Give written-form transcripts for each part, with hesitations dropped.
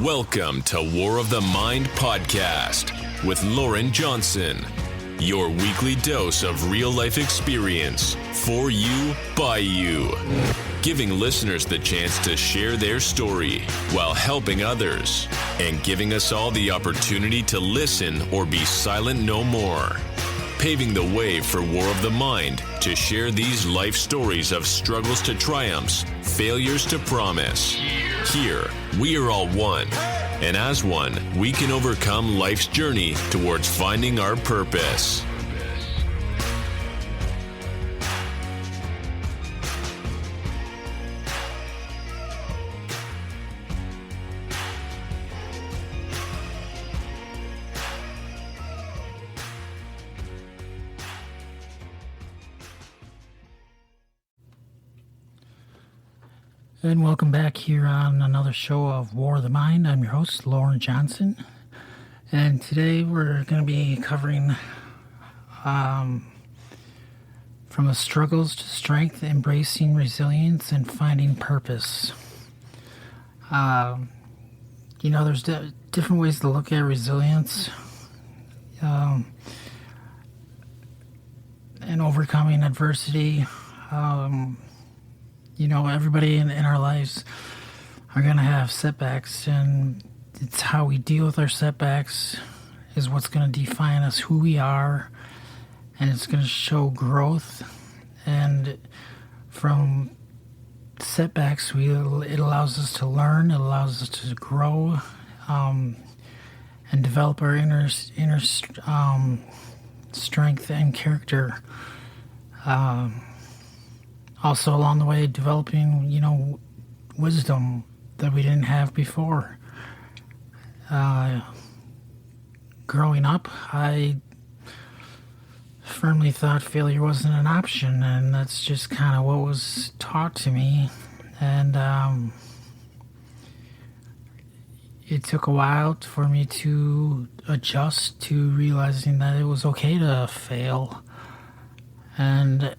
Welcome to War of the Mind podcast with Loren Johnson, your weekly dose of real-life experience for you, by you, giving listeners the chance to share their story while helping others and giving us all the opportunity to listen or be silent no more. Paving the way for War of the Mind to share these life stories of struggles to triumphs, failures to promise. Here, we are all one, and as one, we can overcome life's journey towards finding our purpose. And welcome back here on another show of War of the Mind. I'm your host, Loren Johnson. And today we're going to be covering from the struggles to strength, embracing resilience, and finding purpose. There's different ways to look at resilience and overcoming adversity. Everybody in our lives are going to have setbacks, and it's how we deal with our setbacks is what's going to define us, who we are, and it's going to show growth. And from setbacks, it allows us to learn, it allows us to grow, and develop our inner strength and character. Also, along the way, developing, wisdom that we didn't have before. Growing up, I firmly thought failure wasn't an option, and that's just kind of what was taught to me. And it took a while for me to adjust to realizing that it was okay to fail. And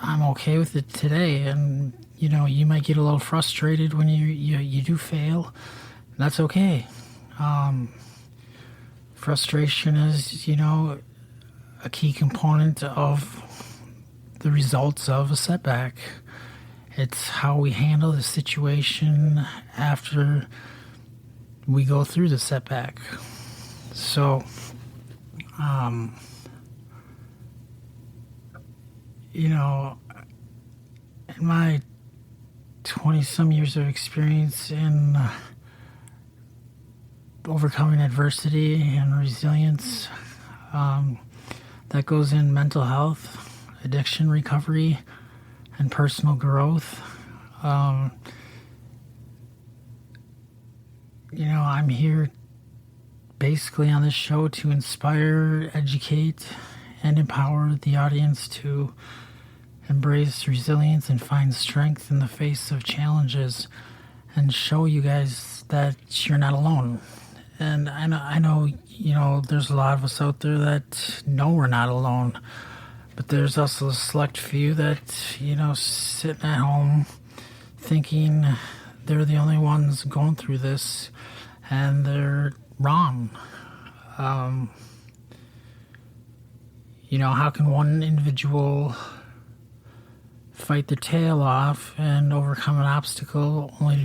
I'm okay with it today, and you might get a little frustrated when you do fail. That's okay. Frustration is a key component of the results of a setback. It's how we handle the situation after we go through the setback. So in my 20-some years of experience in overcoming adversity and resilience, that goes in mental health, addiction recovery, and personal growth. I'm here basically on this show to inspire, educate, and empower the audience to embrace resilience and find strength in the face of challenges, and show you guys that you're not alone. And I know there's a lot of us out there that know we're not alone, but there's also a select few that sitting at home thinking they're the only ones going through this, and they're wrong. How can one individual fight their tail off and overcome an obstacle only to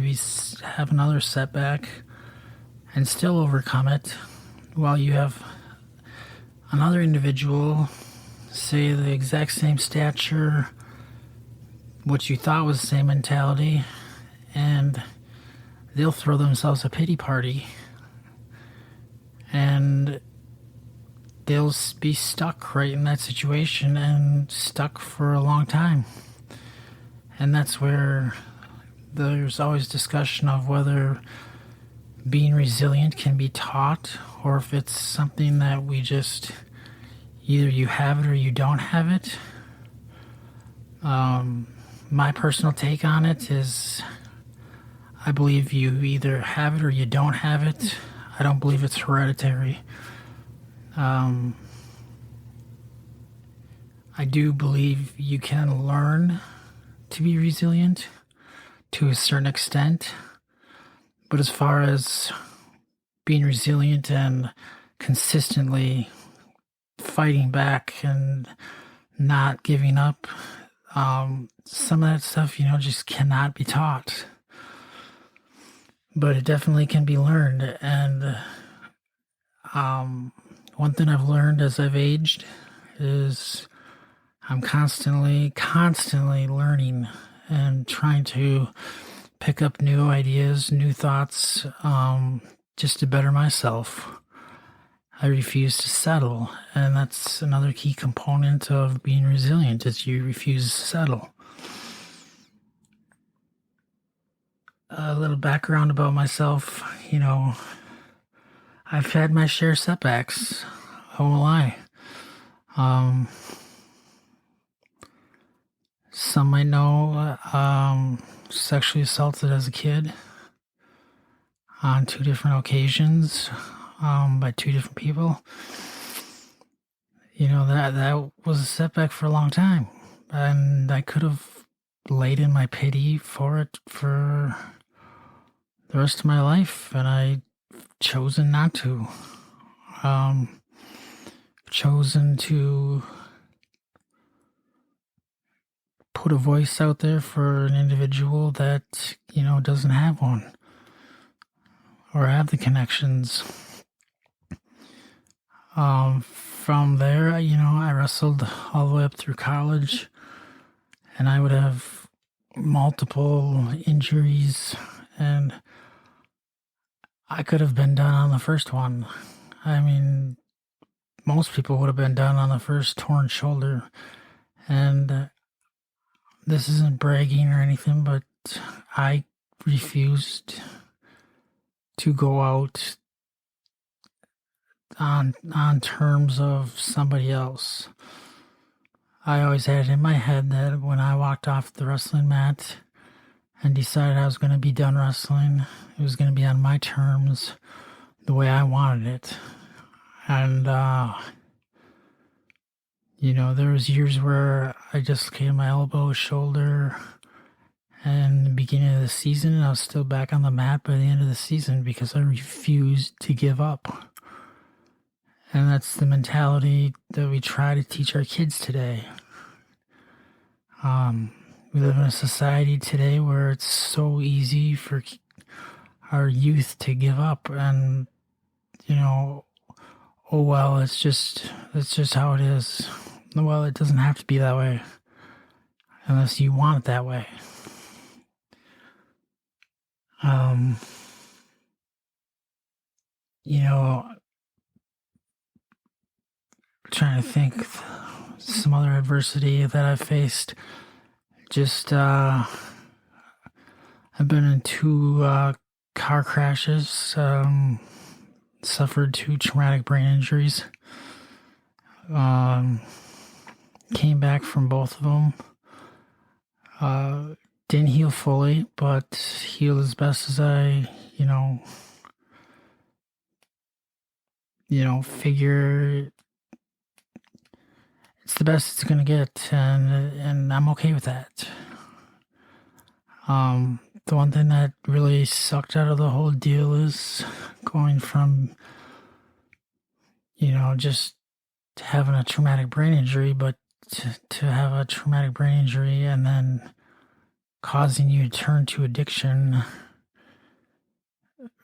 have another setback and still overcome it, while you have another individual, say the exact same stature, what you thought was the same mentality, and they'll throw themselves a pity party, and they'll be stuck right in that situation and stuck for a long time. And that's where there's always discussion of whether being resilient can be taught, or if it's something that we just, either you have it or you don't have it. My personal take on it is, I believe you either have it or you don't have it. I don't believe it's hereditary. I do believe you can learn to be resilient to a certain extent, But as far as being resilient and consistently fighting back and not giving up, some of that stuff, just cannot be taught. But it definitely can be learned. And one thing I've learned as I've aged is I'm constantly learning and trying to pick up new ideas, new thoughts, just to better myself. I refuse to settle, and that's another key component of being resilient, is you refuse to settle. A little background about myself, I've had my share of setbacks. I won't lie. Some might know, sexually assaulted as a kid on 2 different occasions, by 2 different people. That was a setback for a long time, and I could have laid in my pity for it for the rest of my life, and I chosen not to. Chosen to put a voice out there for an individual that, doesn't have one or have the connections. From there, I wrestled all the way up through college, and I would have multiple injuries, and I could have been done on the first one. I mean, most people would have been done on the first torn shoulder, and this isn't bragging or anything, but I refused to go out on terms of somebody else. I always had it in my head that when I walked off the wrestling mat and decided I was going to be done wrestling, it was going to be on my terms, the way I wanted it. And, there was years where I dislocated my elbow, shoulder, and the beginning of the season, I was still back on the mat by the end of the season because I refused to give up. And that's the mentality that we try to teach our kids today. We live in a society today where it's so easy for our youth to give up, and oh well, it's just how it is. Well, it doesn't have to be that way unless you want it that way. Trying to think some other adversity that I've faced. Just I've been in 2 car crashes, suffered 2 traumatic brain injuries, came back from both of them, didn't heal fully, but healed as best as I, figure it's the best it's gonna get, and I'm okay with that. The one thing that really sucked out of the whole deal is going from, just having a traumatic brain injury, but to have a traumatic brain injury and then causing you to turn to addiction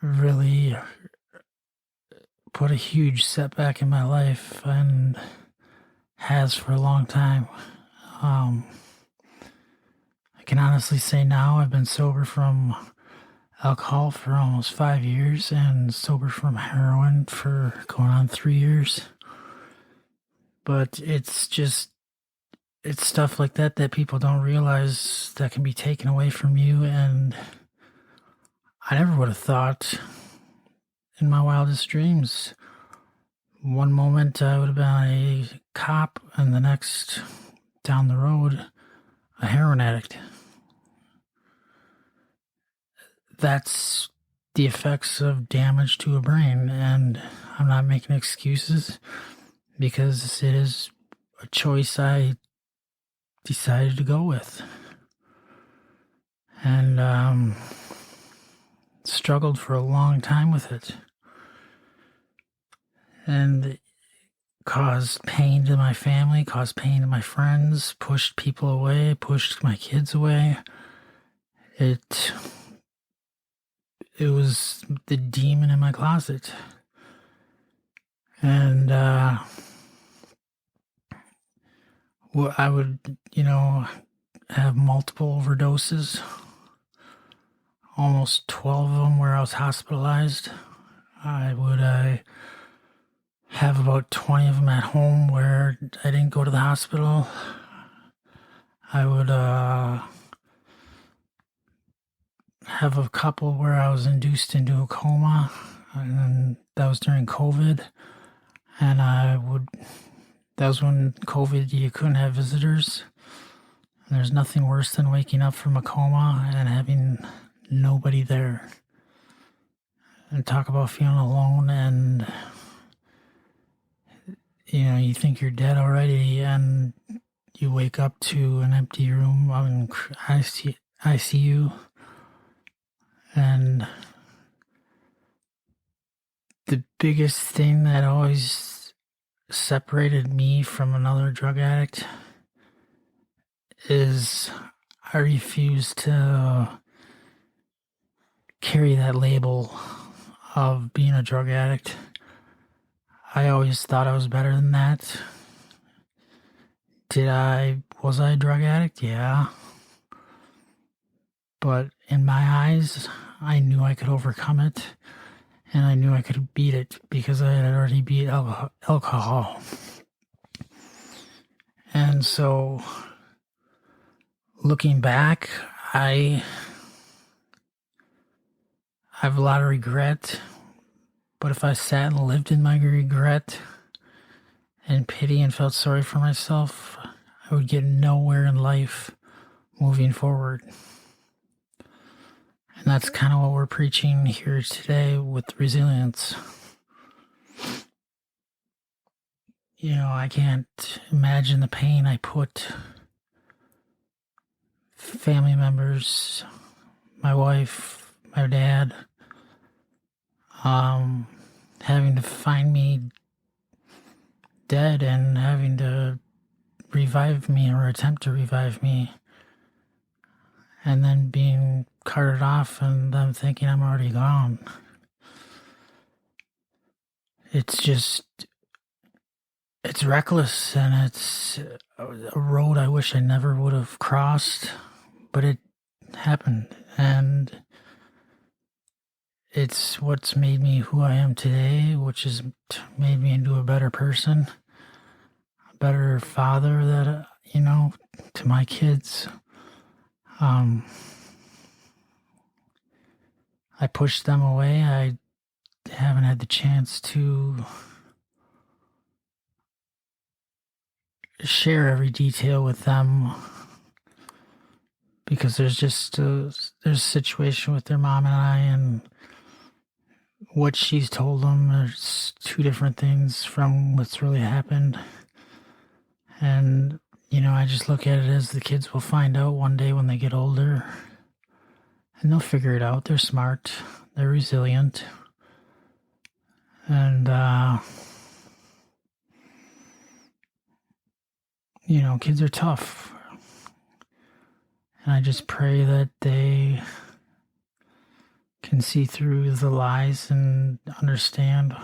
really put a huge setback in my life, and has for a long time. I can honestly say now I've been sober from alcohol for almost 5 years and sober from heroin for going on 3 years. But it's stuff like that people don't realize that can be taken away from you, and I never would have thought in my wildest dreams. One moment I would have been a cop, and the next, down the road, a heroin addict. That's the effects of damage to a brain, and I'm not making excuses because it is a choice I decided to go with. And struggled for a long time with it. And it caused pain to my family, caused pain to my friends, pushed people away, pushed my kids away. It was the demon in my closet. And I would, have multiple overdoses, almost 12 of them where I was hospitalized. I would have about 20 of them at home where I didn't go to the hospital. I would have a couple where I was induced into a coma, and that was during COVID. And that was when COVID, you couldn't have visitors. And there's nothing worse than waking up from a coma and having nobody there. And talk about feeling alone, and you think you're dead already, and you wake up to an empty room in ICU, and the biggest thing that always separated me from another drug addict is I refuse to carry that label of being a drug addict. I always thought I was better than that. Was I a drug addict? Yeah. But in my eyes, I knew I could overcome it, and I knew I could beat it because I had already beat alcohol. And so, looking back, I have a lot of regret, but if I sat and lived in my regret and pity and felt sorry for myself, I would get nowhere in life moving forward. And that's kind of what we're preaching here today with resilience. I can't imagine the pain I put family members, my wife, my dad, having to find me dead and having to revive me or attempt to revive me, and then being carted off and them thinking I'm already gone. It's reckless, and it's a road I wish I never would have crossed, but it happened, and it's what's made me who I am today, which has made me into a better person, a better father that, to my kids. I pushed them away. I haven't had the chance to share every detail with them because there's a situation with their mom and I, and what she's told them, there's two different things from what's really happened. And, I just look at it as the kids will find out one day when they get older, and they'll figure it out. They're smart. They're resilient. And, kids are tough. And I just pray that they can see through the lies and understand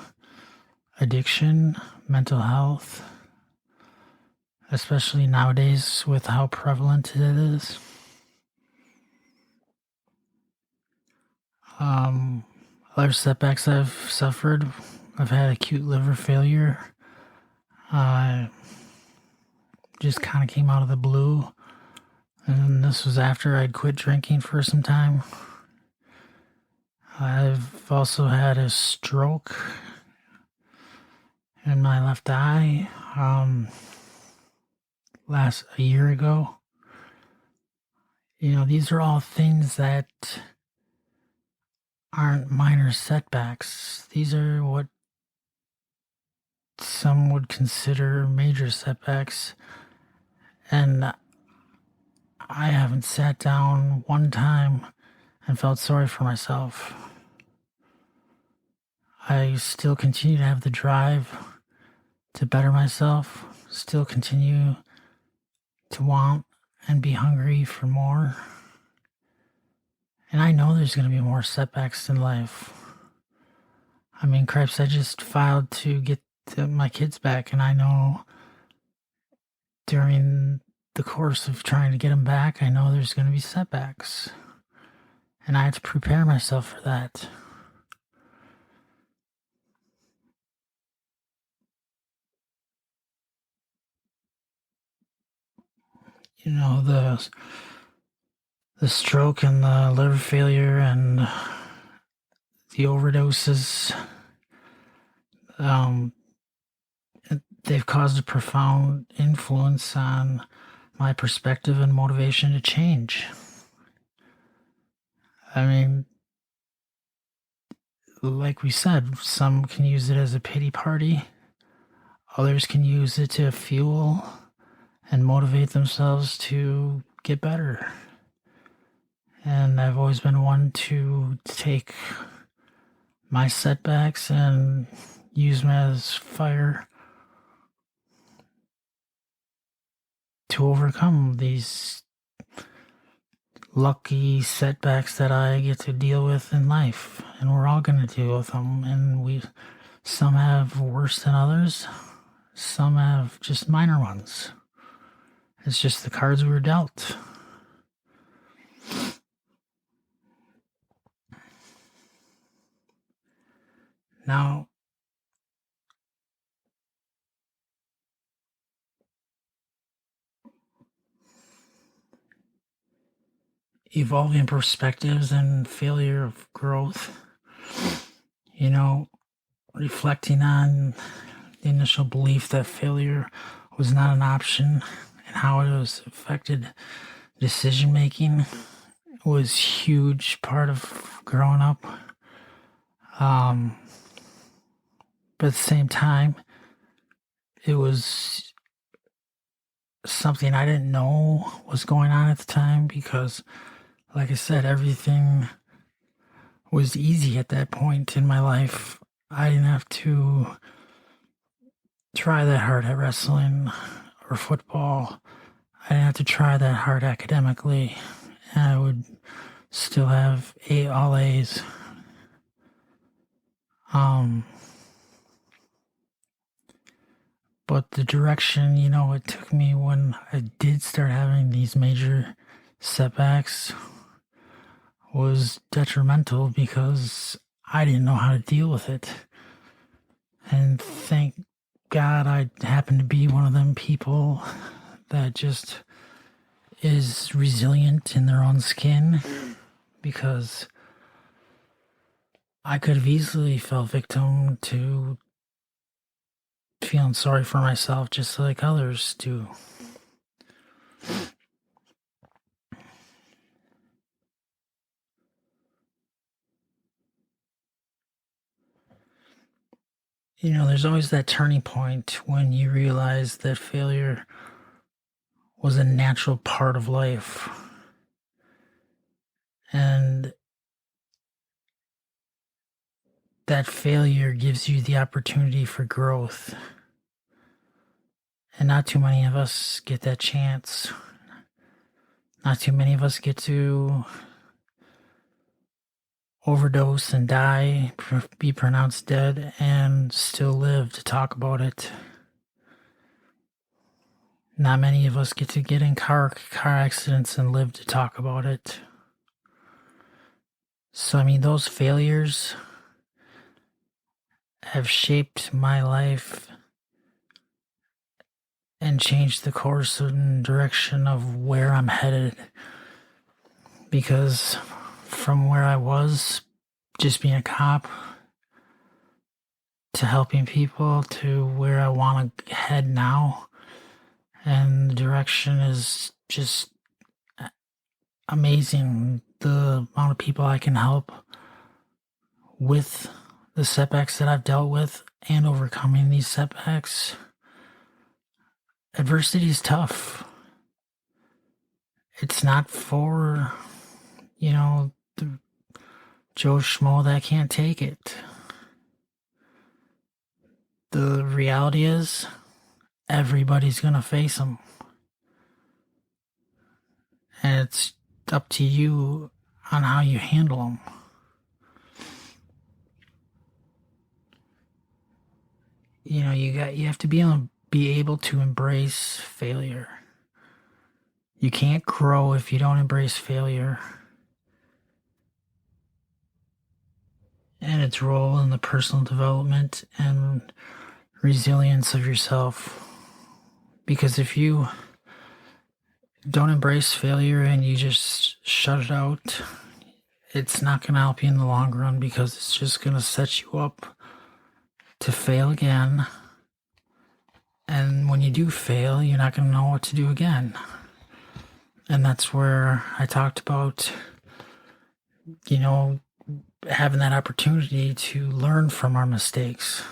addiction, mental health, especially nowadays with how prevalent it is. Other setbacks I've suffered, I've had acute liver failure. Just kind of came out of the blue. And this was after I'd quit drinking for some time. I've also had a stroke in my left eye a year ago. These are all things that aren't minor setbacks. These are what some would consider major setbacks. And I haven't sat down one time and felt sorry for myself. I still continue to have the drive to better myself, still continue to want and be hungry for more. And I know there's going to be more setbacks in life. I mean, cripes, I just filed to get my kids back, and I know during the course of trying to get them back, I know there's going to be setbacks. And I have to prepare myself for that. You know, the stroke and the liver failure and the overdoses, they've caused a profound influence on my perspective and motivation to change. I mean, like we said, some can use it as a pity party. Others can use it to fuel and motivate themselves to get better. And I've always been one to take my setbacks and use them as fire to overcome these lucky setbacks that I get to deal with in life. And we're all going to deal with them. And some have worse than others. Some have just minor ones. It's just the cards we were dealt. Now, evolving perspectives and failure of growth, reflecting on the initial belief that failure was not an option and how it was affected decision making was a huge part of growing up. But at the same time, it was something I didn't know was going on at the time because, like I said, everything was easy at that point in my life. I didn't have to try that hard at wrestling or football. I didn't have to try that hard academically. And I would still have all A's. But the direction, it took me when I did start having these major setbacks was detrimental because I didn't know how to deal with it. And thank God I happened to be one of them people that just is resilient in their own skin, because I could have easily fell victim to feeling sorry for myself just like others do. There's always that turning point when you realize that failure was a natural part of life. And that failure gives you the opportunity for growth. And not too many of us get that chance. Not too many of us get to overdose and die, be pronounced dead, and still live to talk about it. Not many of us get to get in car accidents and live to talk about it. So, those failures have shaped my life and changed the course and direction of where I'm headed. Because from where I was, just being a cop, to helping people, to where I want to head now, and the direction is just amazing. The amount of people I can help with the setbacks that I've dealt with and overcoming these setbacks. Adversity is tough. It's not for, the Joe Schmo that can't take it. the reality is everybody's going to face them. And it's up to you on how you handle them. You know, you have to be able to embrace failure. You can't grow if you don't embrace failure and its role in the personal development and resilience of yourself. Because if you don't embrace failure and you just shut it out, it's not going to help you in the long run, because it's just going to set you up to fail again. And when you do fail, you're not going to know what to do again. And that's where I talked about, you know, having that opportunity to learn from our mistakes.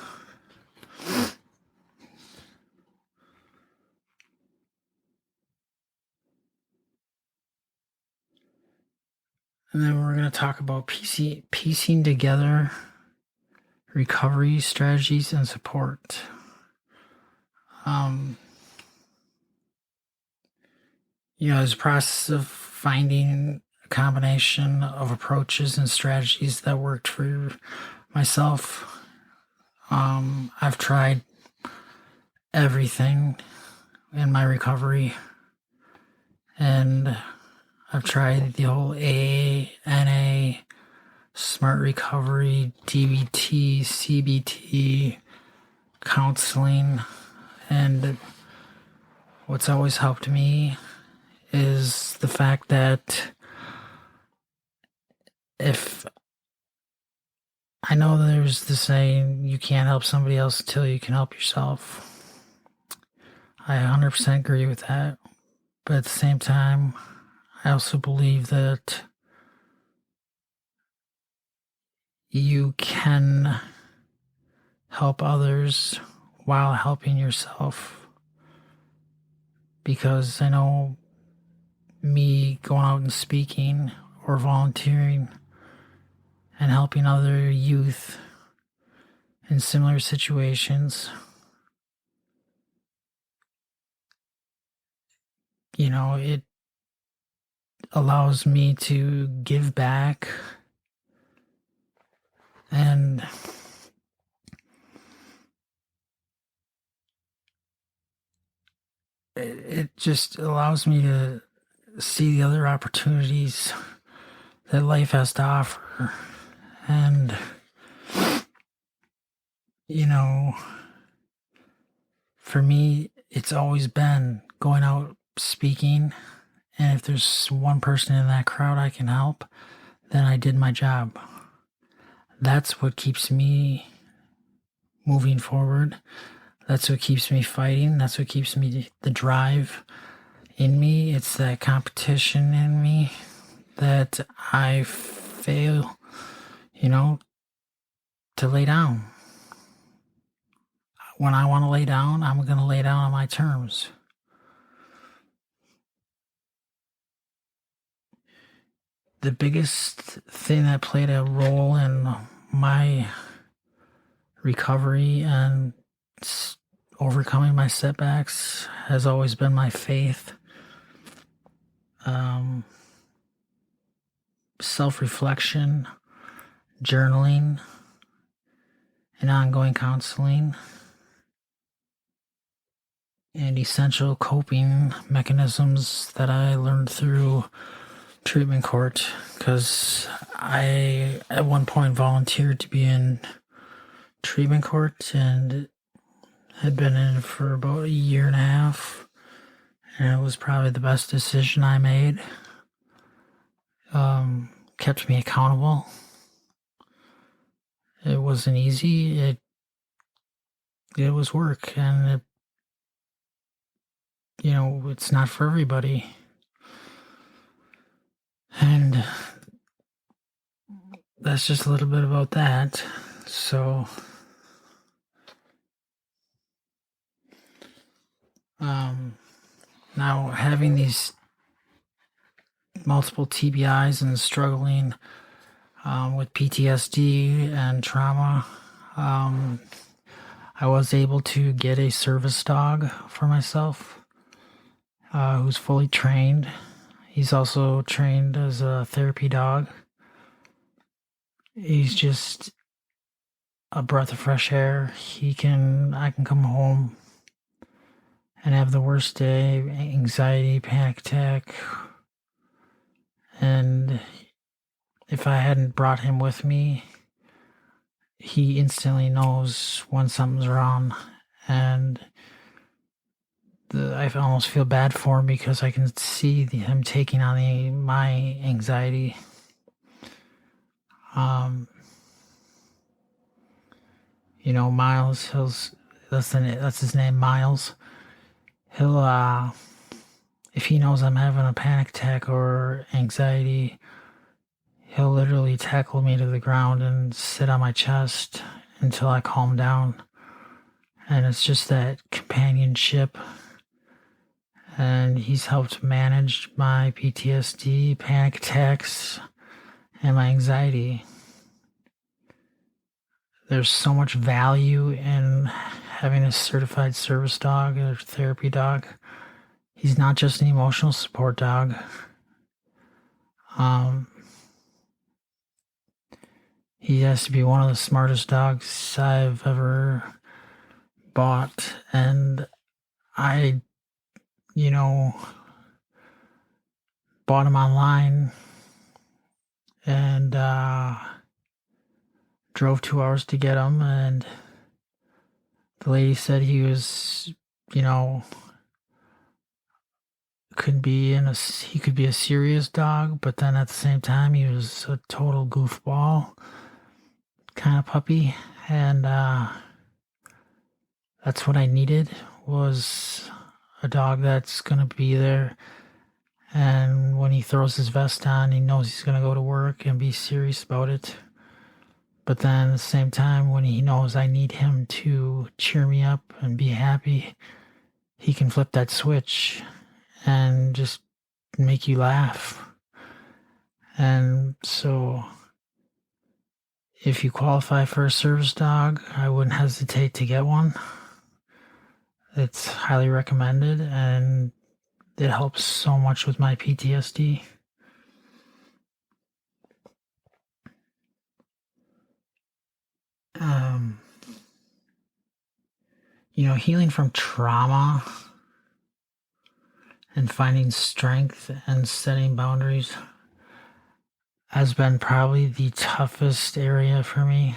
And then we're going to talk about piecing together recovery strategies and support. You know, there's a process of finding a combination of approaches and strategies that worked for myself. I've tried everything in my recovery, and I've tried the whole AA, NA, Smart Recovery, DBT, CBT, counseling, and what's always helped me is the fact that if I know there's the saying, you can't help somebody else until you can help yourself. I 100% agree with that. But at the same time, I also believe that you can help others while helping yourself. Because I know me going out and speaking or volunteering and helping other youth in similar situations, you know, it allows me to give back, and it just allows me to see the other opportunities that life has to offer. And, you know, for me, it's always been going out speaking, and if there's one person in that crowd I can help, then I did my job. That's what keeps me moving forward. That's what keeps me fighting. That's what keeps me the drive in me. It's that competition in me that I fail, you know, to lay down. When I want to lay down, I'm going to lay down on my terms. The biggest thing that played a role in my recovery and overcoming my setbacks has always been my faith. Self-reflection, journaling, and ongoing counseling, and essential coping mechanisms that I learned through treatment court, because I at one point volunteered to be in treatment court and had been in it for about a year and a half, and it was probably the best decision I made. Kept me accountable. It wasn't easy. It was work, and it's not for everybody. And that's just a little bit about that. So, now having these multiple TBIs and struggling with PTSD and trauma, I was able to get a service dog for myself who's fully trained. He's also trained as a therapy dog. He's just a breath of fresh air. I can come home and have the worst day, anxiety, panic attack. And if I hadn't brought him with me, he instantly knows when something's wrong. And I almost feel bad for him because I can see him taking on my anxiety. Miles, that's his name, Miles. He'll, if he knows I'm having a panic attack or anxiety, he'll literally tackle me to the ground and sit on my chest until I calm down. And it's just that companionship. And he's helped manage my PTSD, panic attacks, and my anxiety. There's so much value in having a certified service dog or therapy dog. He's not just an emotional support dog. He has to be one of the smartest dogs I've ever bought. And I, bought him online and drove 2 hours to get him. And the lady said he was, he could be a serious dog, but then at the same time he was a total goofball kind of puppy. And that's what I needed, was a dog that's gonna be there, and when he throws his vest on, he knows he's gonna go to work and be serious about it. But then at the same time, when he knows I need him to cheer me up and be happy, he can flip that switch and just make you laugh. And so if you qualify for a service dog, I wouldn't hesitate to get one. It's highly recommended, and it helps so much with my PTSD. Healing from trauma and finding strength and setting boundaries has been probably the toughest area for me,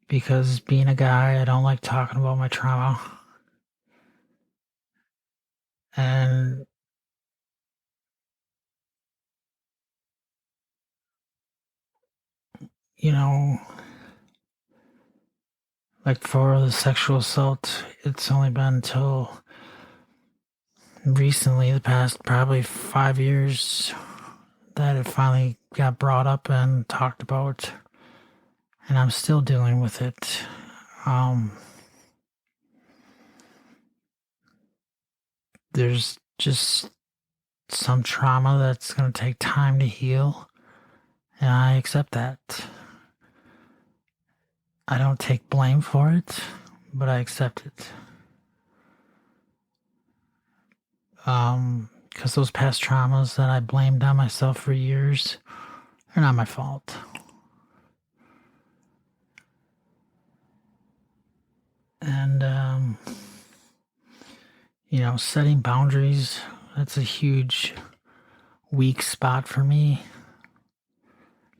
because being a guy, I don't like talking about my trauma. And like for the sexual assault, it's only been until recently, the past probably 5 years, that it finally got brought up and talked about, and I'm still dealing with it. There's just some trauma that's going to take time to heal, and I accept that. I don't take blame for it, but I accept it. Because those past traumas that I blamed on myself for years are not my fault. And, setting boundaries, that's a huge weak spot for me,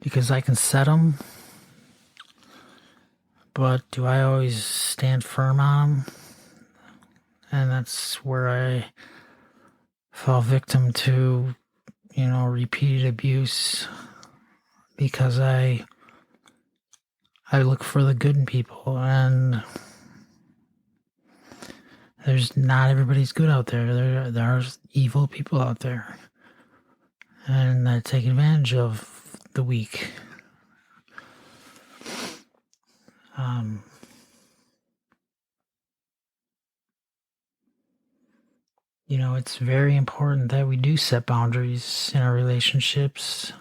because I can set them, but do I always stand firm on them? And that's where I fell victim to, repeated abuse, because I look for the good in people, and not everybody's good out there. There are evil people out there, and that take advantage of the weak. It's very important that we do set boundaries in our relationships,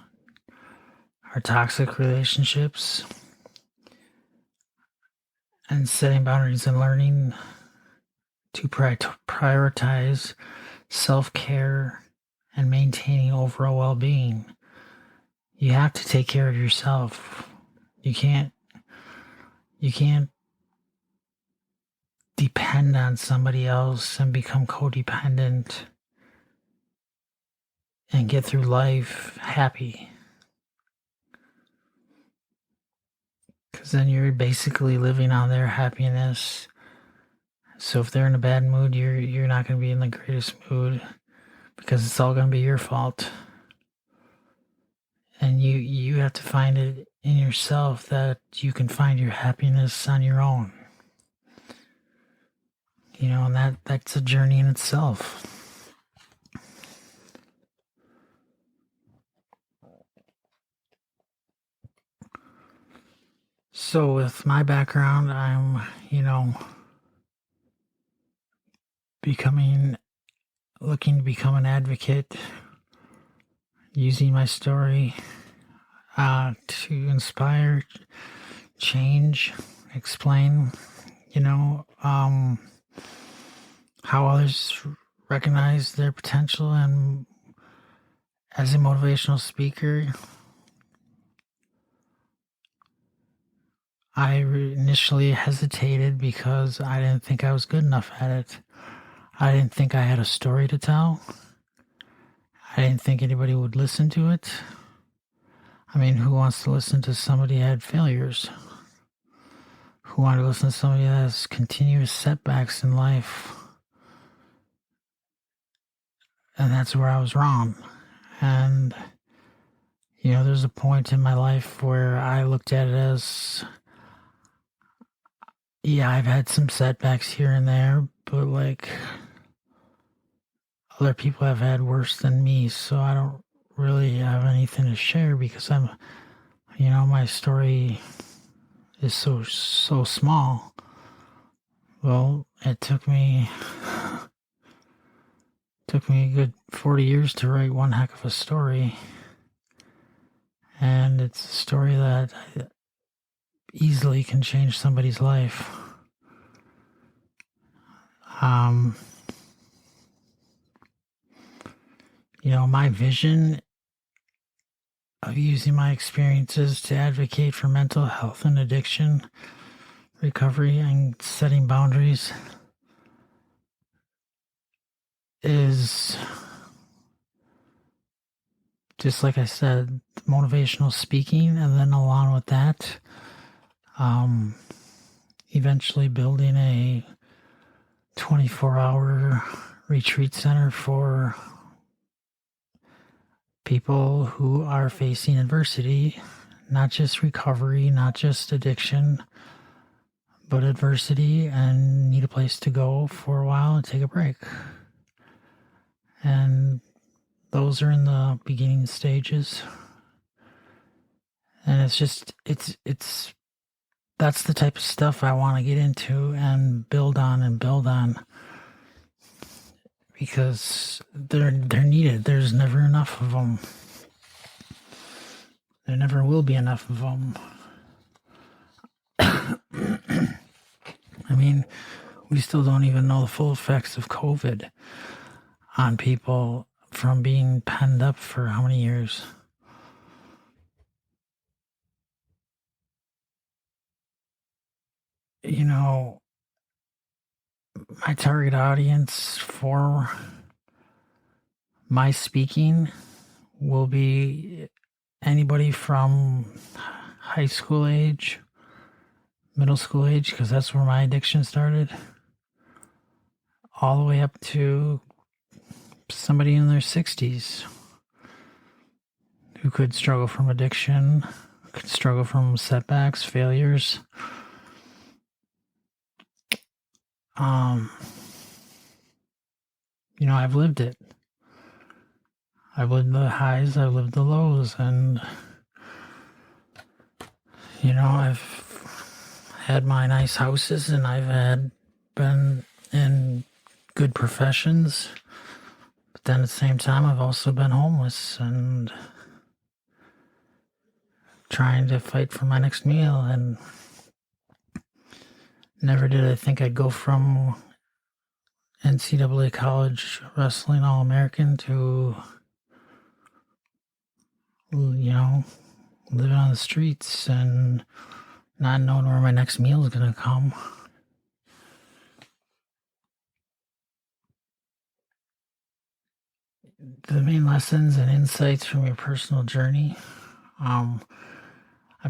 our toxic relationships. and setting boundaries and learning to prioritize self-care and maintaining overall well-being. You have to take care of yourself. You can't depend on somebody else and become codependent and get through life happy. Because then you're basically living on their happiness. So if they're in a bad mood, you're not going to be in the greatest mood because it's all going to be your fault. And you have to find it in yourself that you can find your happiness on your own. And that's a journey in itself. So with my background, I'm, looking to become an advocate, using my story to inspire, change, explain, how others recognize their potential. And as a motivational speaker, I initially hesitated because I didn't think I was good enough at it. I didn't think I had a story to tell. I didn't think anybody would listen to it. I mean, who wants to listen to somebody who had failures? Who wanted to listen to somebody that has continuous setbacks in life? And that's where I was wrong. And, there's a point in my life where I looked at it as, yeah, I've had some setbacks here and there, but other people have had worse than me, so I don't really have anything to share because my story is so small. Well, it took me a good 40 years to write one heck of a story, and it's a story that easily can change somebody's life. My vision of using my experiences to advocate for mental health and addiction recovery and setting boundaries is, just like I said, motivational speaking, and then along with that, eventually building a 24-hour retreat center for people who are facing adversity, not just recovery, not just addiction, but adversity, and need a place to go for a while and take a break. And those are in the beginning stages. And that's the type of stuff I want to get into and build on. Because they're needed. There's never enough of them. There never will be enough of them. I mean, we still don't even know the full effects of COVID on people from being penned up for how many years? My target audience for my speaking will be anybody from high school age, middle school age, because that's where my addiction started, all the way up to somebody in their 60s who could struggle from addiction, could struggle from setbacks, failures. I've lived it. I've lived the highs, I've lived the lows, and, I've had my nice houses, and I've been in good professions, but then at the same time, I've also been homeless and trying to fight for my next meal, and Never did I think I'd go from NCAA college wrestling All-American to, living on the streets and not knowing where my next meal is going to come. The main lessons and insights from your personal journey. My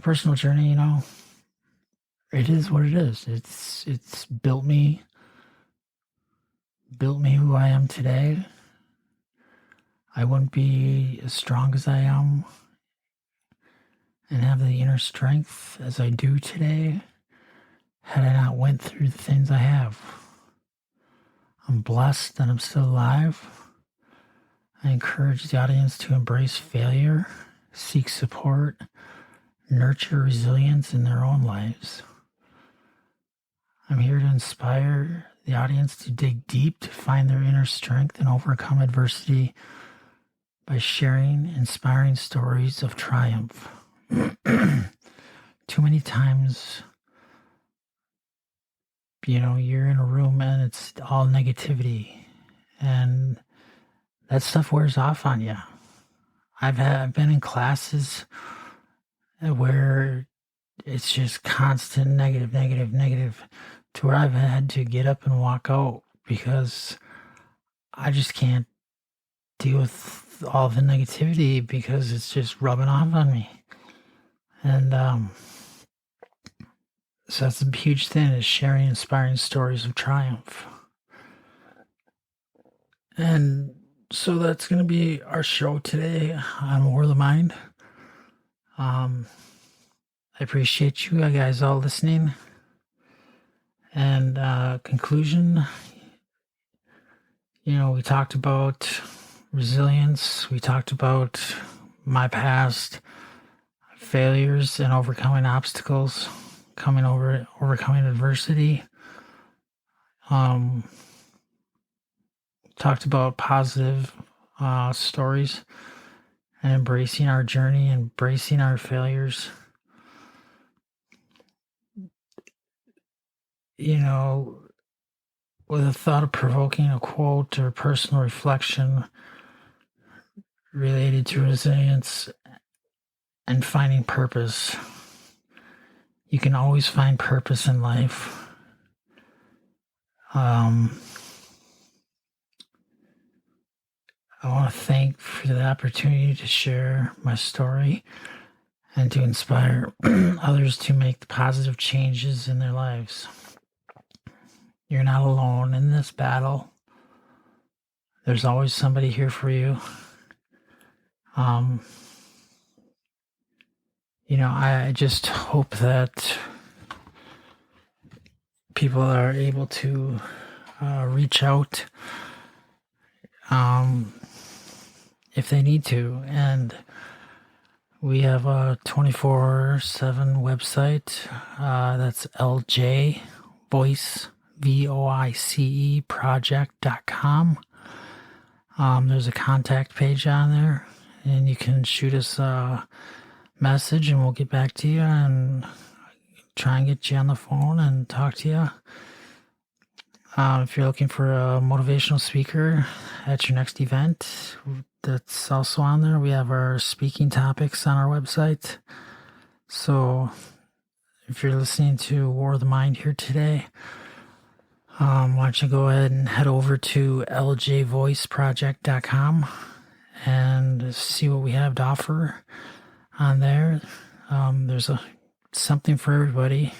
personal journey, it is what it is. It's built me who I am today. I wouldn't be as strong as I am and have the inner strength as I do today had I not went through the things I have. I'm blessed that I'm still alive. I encourage the audience to embrace failure, seek support, nurture resilience in their own lives. I'm here to inspire the audience to dig deep to find their inner strength and overcome adversity by sharing inspiring stories of triumph. Too many times, you're in a room and it's all negativity, and that stuff wears off on you. I've been in classes where it's just constant negative, to where I've had to get up and walk out because I just can't deal with all the negativity because it's just rubbing off on me. And so that's a huge thing, is sharing inspiring stories of triumph. And so that's going to be our show today on War of the Mind. I appreciate you guys all listening. And conclusion, we talked about resilience. We talked about my past failures and overcoming obstacles, overcoming adversity. Talked about positive stories and embracing our journey, embracing our failures. With a thought of provoking a quote or personal reflection related to resilience and finding purpose. You can always find purpose in life. I want to thank for the opportunity to share my story and to inspire others to make the positive changes in their lives. You're not alone in this battle. There's always somebody here for you. I just hope that people are able to reach out if they need to. And we have a 24/7 website. That's LJ Voice, VOICE project.com. There's a contact page on there, and you can shoot us a message and we'll get back to you and try and get you on the phone and talk to you. If you're looking for a motivational speaker at your next event, that's also on there. We have our speaking topics on our website. So if you're listening to War of the Mind here today, why don't you go ahead and head over to ljvoiceproject.com and see what we have to offer on there. There's something for everybody.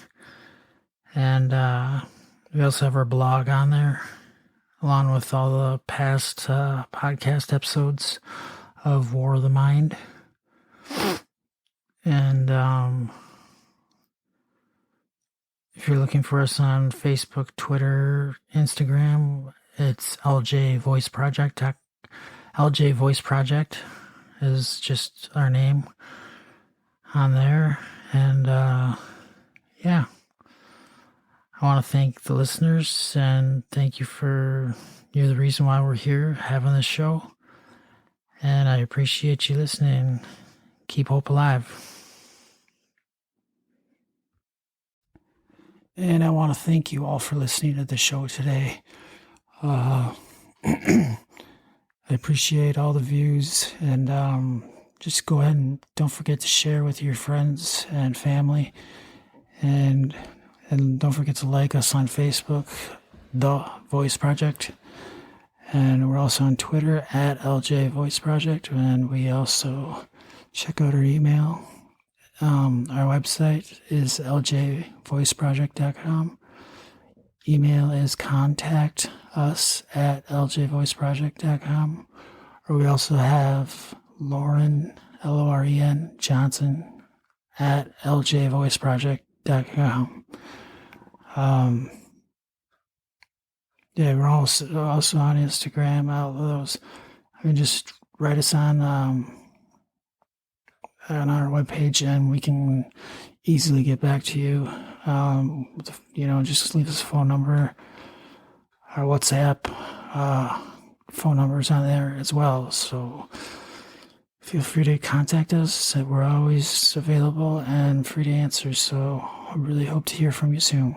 And we also have our blog on there, along with all the past podcast episodes of War of the Mind. And if you're looking for us on Facebook, Twitter, Instagram, it's LJ Voice Project. LJ Voice Project is just our name on there. And yeah, I want to thank the listeners and thank you you're the reason why we're here having this show. And I appreciate you listening. Keep hope alive. And I want to thank you all for listening to the show today. I appreciate all the views, and just go ahead and don't forget to share with your friends and family, and don't forget to like us on Facebook, The Voice Project, and we're also on Twitter at LJ Voice Project, and we also check out our email. Our website is ljvoiceproject.com. Email is contact us at ljvoiceproject.com. Or we also have Loren, Loren Johnson at ljvoiceproject.com. Yeah, we're also on Instagram. All of those. I mean, just write us on our webpage, and we can easily get back to you. Just leave us a phone number. Our WhatsApp phone numbers on there as well. So feel free to contact us. We're always available and free to answer. So I really hope to hear from you soon.